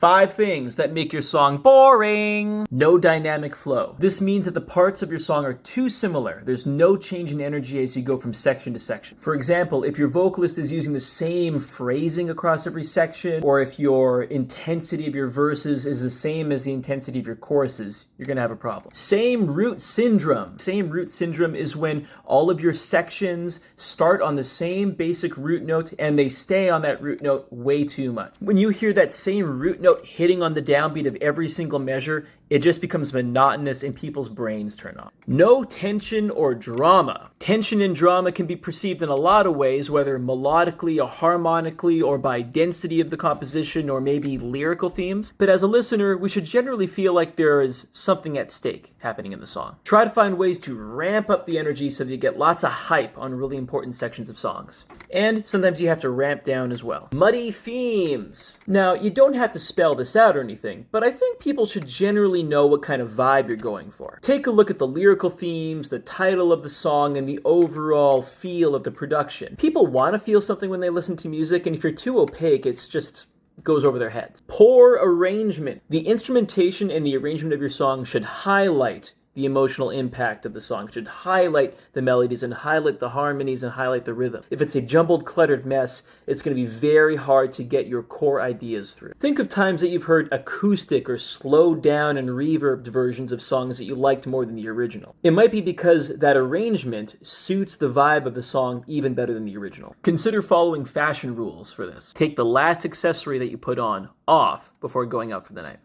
5 things that make your song boring. No dynamic flow. This means that the parts of your song are too similar. There's no change in energy as you go from section to section. For example, if your vocalist is using the same phrasing across every section, or if your intensity of your verses is the same as the intensity of your choruses, you're gonna have a problem. Same root syndrome. Same root syndrome is when all of your sections start on the same basic root note and they stay on that root note way too much. When you hear that same root note hitting on the downbeat of every single measure, it just becomes monotonous and people's brains turn off. No tension or drama. Tension and drama can be perceived in a lot of ways, whether melodically or harmonically or by density of the composition or maybe lyrical themes. But as a listener, we should generally feel like there is something at stake happening in the song. Try to find ways to ramp up the energy so that you get lots of hype on really important sections of songs. And sometimes you have to ramp down as well. Muddy themes. Now, you don't have to spell this out or anything, but I think people should generally know what kind of vibe you're going for. Take a look at the lyrical themes, the title of the song, and the overall feel of the production. People want to feel something when they listen to music, and if you're too opaque, it's just goes over their heads. Poor arrangement. The instrumentation and the arrangement of your song should highlight the emotional impact of the song. It should highlight the melodies and highlight the harmonies and highlight the rhythm. If it's a jumbled, cluttered mess, it's going to be very hard to get your core ideas through. Think of times that you've heard acoustic or slowed down and reverbed versions of songs that you liked more than the original. It might be because that arrangement suits the vibe of the song even better than the original. Consider following fashion rules for this. Take the last accessory that you put on off before going out for the night.